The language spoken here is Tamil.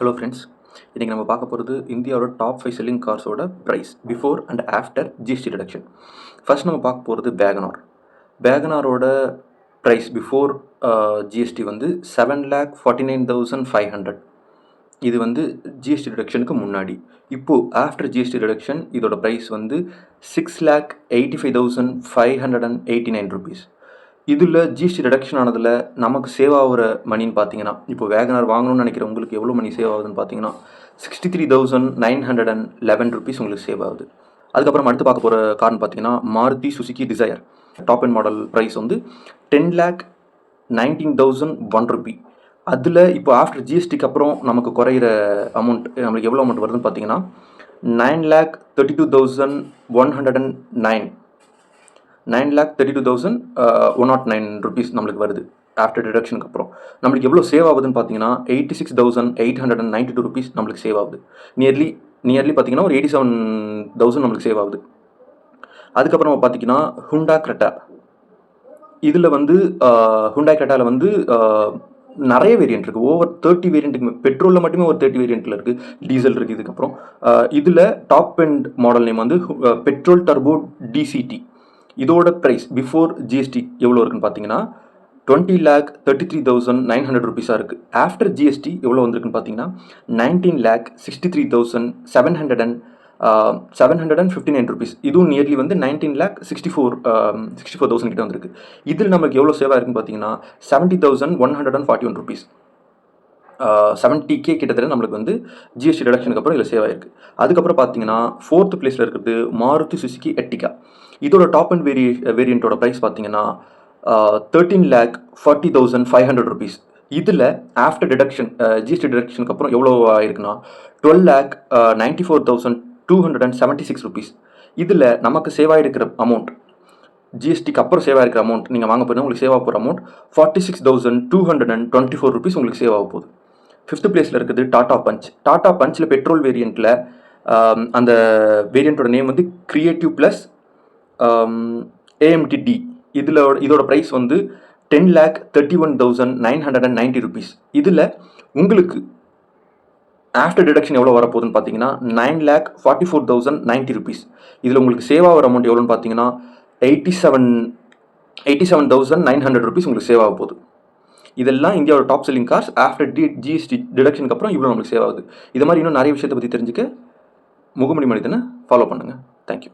ஹலோ ஃப்ரெண்ட்ஸ், இன்றைக்கி நம்ம பார்க்க போகிறது இந்தியாவோட டாப் 5 செல்லிங் கார்ஸோட price before and after GST reduction. First நம்ம பார்க்க போகிறது வேகனார். வேகனாரோட ப்ரைஸ் பிஃபோர் ஜிஎஸ்டி வந்து 7,49,500. இது வந்து ஜிஎஸ்டி ரிடக்ஷனுக்கு முன்னாடி. இப்போது ஆஃப்டர் ஜிஎஸ்டி ரிடக்ஷன் இதோட ப்ரைஸ் வந்து 6,85,589 ருபீஸ். இதில் ஜிஎஸ்டி ரிடக்ஷன் ஆனதில் நமக்கு சேவ் ஆகிற மணின்னு பார்த்தீங்கன்னா, இப்போ வேகனார் வாங்கணும்னு நினைக்கிறவங்களுக்கு எவ்வளோ மணி சேவ் ஆகுதுன்னு பார்த்தீங்கன்னா 63,911 ருபீஸ் உங்களுக்கு சேவ் ஆகுது. அதுக்கப்புறம் அடுத்து பார்க்க போகிற கார்னு பார்த்தீங்கன்னா Maruti Suzuki Dzire. Top and model price வந்து 10,19,001 ருபி. அதில் இப்போ ஆஃப்டர் ஜிஎஸ்டிக்கு அப்புறம் நமக்கு குறையிற அமௌண்ட் நம்மளுக்கு எவ்வளோ அமௌண்ட் வருதுன்னு பார்த்தீங்கன்னா 9,32,109 9,32,109 ருபீஸ் நம்மளுக்கு வருது. ஆஃப்டர் டிடக்ஷனுக்கு அப்புறம் நம்மளுக்கு எவ்வளோ சேவ் ஆகுதுன்னு பார்த்தீங்கன்னா 86,892 ருபீஸ் நம்மளுக்கு சேவ் ஆகுது. நியர்லி பார்த்தீங்கன்னா ஒரு 87,000 நம்மளுக்கு சேவ் ஆகுது. அதுக்கப்புறம் பார்த்தீங்கன்னா ஹுண்டா கிரெட்டா. இதில் வந்து ஹுண்டா கிரெட்டாவில் வந்து நிறைய வேரியன்ட் இருக்குது. ஓவர் 30 வேரியண்ட்டுக்கு பெட்ரோலில் மட்டுமே ஒரு 30 வேரியண்ட்டில் இருக்குது. டீசல் இருக்குது. இதுக்கப்புறம் இதில் டாப் அண்ட் மாடல் நேம் வந்து பெட்ரோல் டர்போ டிசிடி. இதோட ப்ரைஸ் பிஃபோர் ஜிஎஸ்டி எவ்வளோ இருக்குன்னு பார்த்தீங்கன்னா 20,33,900 ருபீஸாக இருக்குது. ஆஃப்டர் ஜிஎஸ்டி எவ்வளோ வந்திருக்குன்னு பார்த்தீங்கன்னா 19,63,759 ருபீஸ். இதுவும் நியர்லி வந்து 19,64,000 கிட்ட வந்திருக்கு. இதில் நமக்கு எவ்வளோ சேவ் ஆயிருக்குன்னு பார்த்தீங்கன்னா 70,141 ருபீஸ். 70K கிட்டத்தட்ட நம்மளுக்கு வந்து ஜிஎஸ்டி ரிடக்ஷனுக்கு அப்புறம் இதில் சேவ் ஆயிருக்கு. அதுக்கப்புறம் பார்த்தீங்கன்னா 4th பிளேஸில் இருக்கிறது மாருதி சுசுகி எர்டிகா. இதோட டாப் அண்ட் வேரியண்ட்டோட ப்ரைஸ் பார்த்தீங்கன்னா 13,40,500 ருபீஸ். இதில் ஆஃப்டர் டிடக்ஷன் ஜிஎஸ்டி டிடக்ஷனுக்கு அப்புறம் எவ்வளோ ஆயிருக்குன்னா 12,94,276 ருபீஸ். இதில் நமக்கு சேவ் ஆகிருக்கிற அமௌண்ட் ஜிஎஸ்டிக்கு அப்புறம் சேவ் ஆகிருக்கிற அமௌண்ட் நீங்கள் வாங்க போகிறீங்க உங்களுக்கு சேவ் ஆக போகிற அமௌண்ட் 46,224 ருபீஸ் உங்களுக்கு சேவ் ஆக போகுது. 5th பிளேஸில் இருக்குது டாடா பஞ்ச். டாடா பஞ்சில் பெட்ரோல் வேரியண்ட்டில் அந்த வேரியண்ட்டோட நேம் வந்து கிரியேட்டிவ் ப்ளஸ் AMTD. இதோட ப்ரைஸ் வந்து 10,31,990 ருபீஸ். இதில் உங்களுக்கு ஆஃப்டர் டிடக்ஷன் எவ்வளோ வரப்போகுதுன்னு பார்த்தீங்கன்னா 9,44,090 ருபீஸ். இதில் உங்களுக்கு சேவ் ஆகிற அமௌண்ட் எவ்வளோன்னு பார்த்தீங்கன்னா 87,900 ருபீஸ் உங்களுக்கு சேவ் ஆக போகுது. இதெல்லாம் இந்தியாவோட top selling cars after GST டிடக்ஷனுக்கு அப்புறம் இவ்வளோ நம்மளுக்கு சேவ் ஆகுது. இது மாதிரி இன்னும் நிறைய விஷயத்தை பற்றி தெரிஞ்சுக்க முகமணி மனிதனை ஃபாலோ பண்ணுங்கள். தேங்க்யூ.